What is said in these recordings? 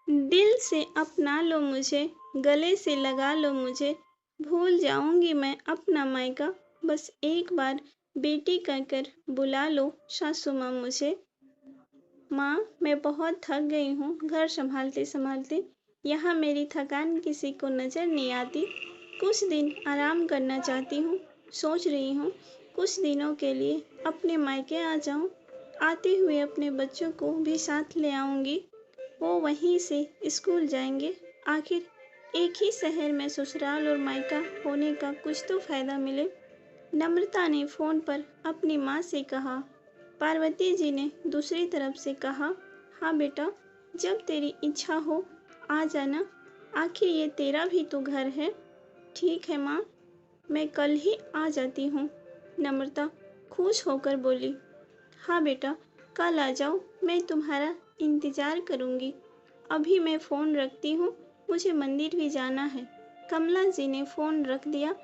दिल से अपना लो मुझे, गले से लगा लो मुझे, भूल जाऊंगी मैं अपना मायका, बस एक बार बेटी कहकर बुला लो सासू माँ मुझे। माँ, मैं बहुत थक गई हूँ घर संभालते-संभालते। यहाँ मेरी थकान किसी को नज़र नहीं आती। कुछ दिन आराम करना चाहती हूँ। सोच रही हूँ कुछ दिनों के लिए अपने मायके आ जाऊँ। आते हुए अपने बच्चों को भी साथ ले आऊँगी। वो वहीं से स्कूल जाएंगे। आखिर एक ही शहर में ससुराल और मायका होने का कुछ तो फ़ायदा मिले। नम्रता ने फ़ोन पर अपनी माँ से कहा। पार्वती जी ने दूसरी तरफ से कहा, हाँ बेटा, जब तेरी इच्छा हो आ जाना, आखिर ये तेरा भी तो घर है। ठीक है माँ, मैं कल ही आ जाती हूँ। नम्रता खुश होकर बोली, हाँ बेटा, कल आ जाओ, मैं तुम्हारा इंतज़ार करूँगी। अभी मैं फ़ोन रखती हूँ, मुझे मंदिर भी जाना है। कमला जी ने फ़ोन रख दिया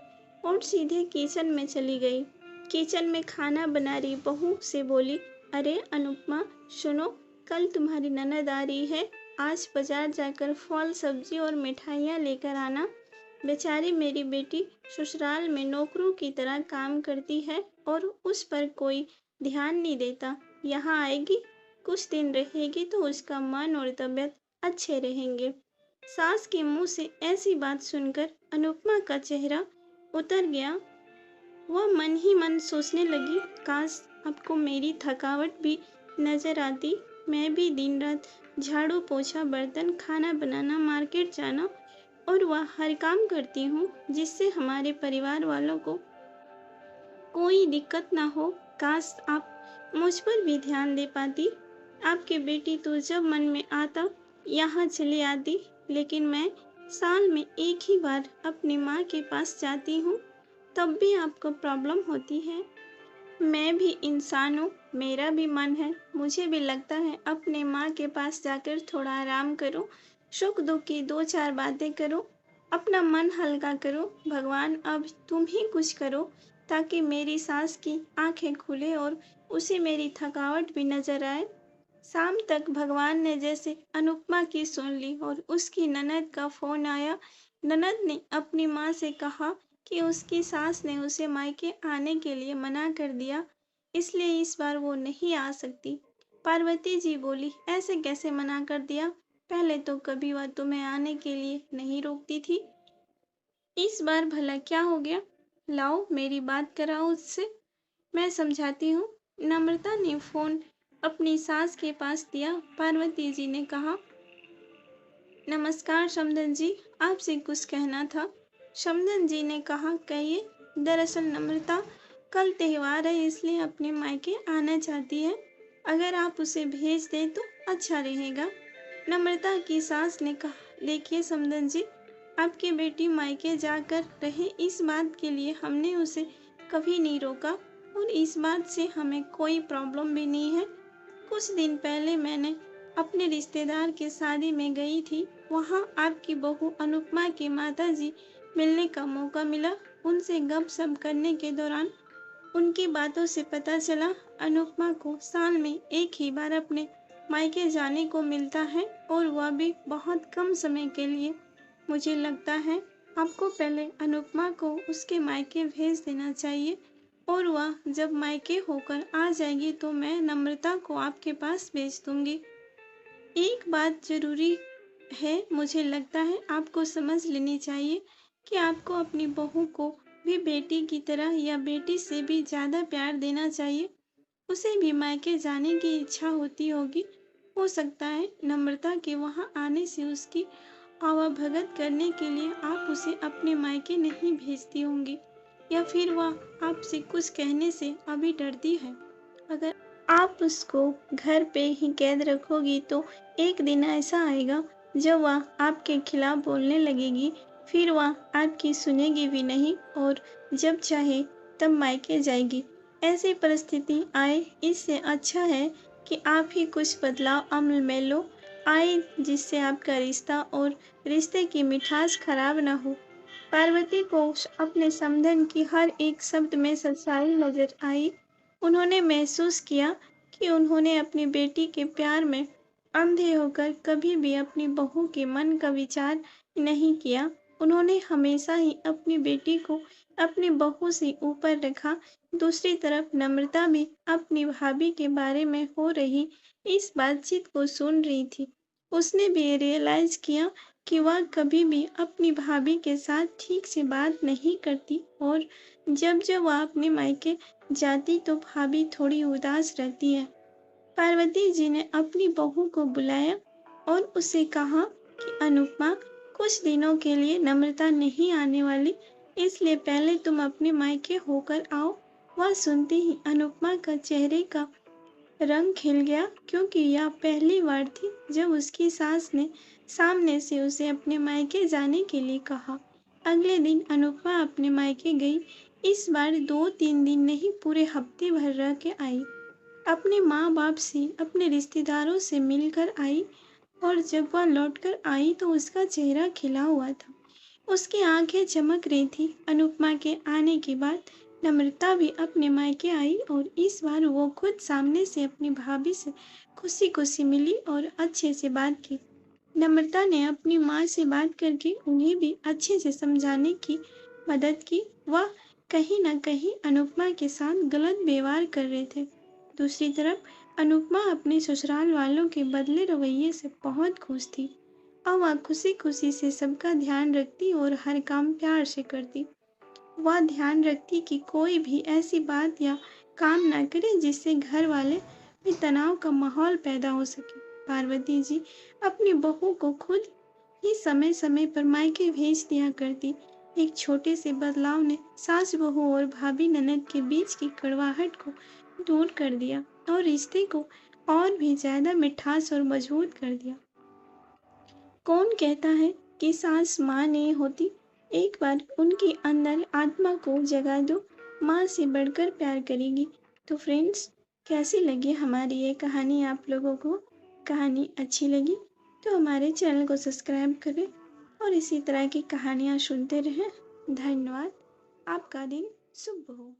और सीधे किचन में चली गई। किचन में खाना बना रही बहू से बोली, अरे अनुपमा, सुनो, कल तुम्हारी ननद आ रही है। आज बाजार जाकर फल सब्जी और मिठाइयाँ लेकर आना। बेचारी मेरी बेटी ससुराल में नौकरों की तरह काम करती है और उस पर कोई ध्यान नहीं देता। यहाँ आएगी, कुछ दिन रहेगी तो उसका मन और तबीयत अच्छे रहेंगे। सास के मुंह से ऐसी बात सुनकर अनुपमा का चेहरा उतर गया। वह मन ही मन सोचने लगी, काश आपको मेरी थकावट भी नजर आती। मैं भी दिन रात झाड़ू पोछा बर्तन खाना बनाना मार्केट जाना और वह हर काम करती हूँ जिससे हमारे परिवार वालों को कोई दिक्कत ना हो। काश आप मुझ पर भी ध्यान दे पाती। आपकी बेटी तो जब मन में आता यहाँ चली आती, लेकिन मैं साल में एक ही बार अपनी माँ के पास जाती हूँ, तब भी आपको प्रॉब्लम होती है। मैं भी इंसान हूँ, मेरा भी मन है। मुझे भी लगता है अपने माँ के पास जाकर थोड़ा आराम करो, सुख दुख की दो चार बातें करो, अपना मन हल्का करो। भगवान अब तुम ही कुछ करो ताकि मेरी सास की आंखें खुले और उसे मेरी थकावट भी नजर आए। शाम तक भगवान ने जैसे अनुपमा की सुन ली और उसकी ननद का फोन आया। ननद ने अपनी माँ से कहा कि उसकी सास ने उसे मायके आने के लिए मना कर दिया, इसलिए इस बार वो नहीं आ सकती। पार्वती जी बोली, ऐसे कैसे मना कर दिया? पहले तो कभी वह तुम्हें आने के लिए नहीं रोकती थी। इस बार भला क्या हो गया? लाओ मेरी बात कराओ उससे, मैं समझाती हूँ। नम्रता ने फोन अपनी सास के पास दिया। पार्वती जी ने कहा, नमस्कार समधन जी, आपसे कुछ कहना था। समधन जी ने कहा, कहिए। दरअसल नम्रता कल त्योहार है, इसलिए अपने मायके आना चाहती है। अगर आप उसे भेज दें तो अच्छा रहेगा। नम्रता की सास ने कहा, देखिए समधन जी, आपकी बेटी मायके जाकर रहे, इस बात के लिए हमने उसे कभी नहीं रोका और इस बात से हमें कोई प्रॉब्लम भी नहीं है। कुछ दिन पहले मैंने अपने रिश्तेदार की शादी में गई थी। वहाँ आपकी बहू अनुपमा की माताजी मिलने का मौका मिला। उनसे गपशप करने के दौरान उनकी बातों से पता चला अनुपमा को साल में एक ही बार अपने मायके जाने को मिलता है और वह भी बहुत कम समय के लिए। मुझे लगता है आपको पहले अनुपमा को उसके मायके भेज देना चाहिए और वह जब मायके होकर आ जाएगी तो मैं नम्रता को आपके पास भेज दूंगी। एक बात जरूरी है, मुझे लगता है आपको समझ लेनी चाहिए कि आपको अपनी बहू को भी बेटी की तरह या बेटी से भी ज़्यादा प्यार देना चाहिए। उसे भी मायके जाने की इच्छा होती होगी। हो सकता है नम्रता के वहाँ आने से उसकी आवाभगत करने के लिए आप उसे अपने मायके नहीं भेजती होंगी, या फिर वह आपसे कुछ कहने से अभी डरती है। अगर आप उसको घर पे ही कैद रखोगी तो एक दिन ऐसा आएगा जब वह आपके खिलाफ बोलने लगेगी, फिर वह आपकी सुनेगी भी नहीं और जब चाहे तब मायके जाएगी। ऐसी परिस्थिति आए, इससे अच्छा है कि आप ही कुछ बदलाव अमल में लो आए, जिससे आपका रिश्ता और रिश्ते की मिठास खराब ना हो। पार्वती को अपने समधन की हर एक शब्द में सच्चाई नजर आई। उन्होंने महसूस किया कि उन्होंने अपनी बेटी के प्यार में अंधे होकर कभी भी अपनी बहू के मन का विचार नहीं किया। उन्होंने हमेशा ही अपनी बेटी को अपनी बहू से ऊपर रखा। दूसरी तरफ नम्रता भी अपनी भाभी के बारे में हो रही इस बातचीत को सुन रही थी। उसने भी रियलाइज किया कि वह कभी भी अपनी भाभी के साथ ठीक से बात नहीं करती और जब जब वह अपने मायके जाती तो भाभी थोड़ी उदास रहती है। पार्वती जी ने अपनी बहू को बुलाया और उसे कहा कि अनुपमा, कुछ दिनों के लिए नम्रता नहीं आने वाली, इसलिए पहले तुम अपने मायके होकर आओ। वह सुनते ही अनुपमा का चेहरे का रंग खिल गया, क्योंकि यह पहली बार थी जब उसकी सास ने सामने से उसे अपने मायके जाने के लिए कहा। अगले दिन अनुपमा अपने मायके गई। इस बार 2-3 दिन नहीं, पूरे हफ्ते भर रह के आई। अपने माँ बाप से, अपने रिश्तेदारों से मिलकर आई और जब वह लौटकर आई तो उसका चेहरा खिला हुआ था। उसकी आंखें चमक रही थी। अनुपमा के आने के बाद नम्रता भी अपने मायके आई और इस बार वो खुद सामने से अपनी भाभी से खुशी खुशी मिली और अच्छे से बात की। नम्रता ने अपनी माँ से बात करके उन्हें भी अच्छे से समझाने की मदद की। वह कहीं न कहीं अनुपमा के साथ गलत व्यवहार कर रहे थे। दूसरी तरफ अनुपमा अपने ससुराल वालों के बदले रवैये से बहुत खुश थी। अब वह खुशी खुशी से सबका ध्यान रखती और हर काम प्यार से करती। वह ध्यान रखती कि कोई भी ऐसी बात या काम ना करे जिससे घर वाले में तनाव का माहौल पैदा हो सके। पार्वती जी अपनी बहू को खुद ही समय समय पर मायके भेज दिया करती। एक छोटे से बदलाव ने सास बहू और भाभी ननद के बीच की कड़वाहट को दूर कर दिया और रिश्ते को और भी ज्यादा मिठास और मजबूत कर दिया। कौन कहता है कि सास माँ नहीं होती? एक बार उनके अंदर आत्मा को जगा दो, माँ से बढ़कर प्यार करेगी। तो फ्रेंड्स, कैसी लगी हमारी ये कहानी आप लोगों को? कहानी अच्छी लगी तो हमारे चैनल को सब्सक्राइब करें और इसी तरह की कहानियाँ सुनते रहें। धन्यवाद। आपका दिन शुभ हो।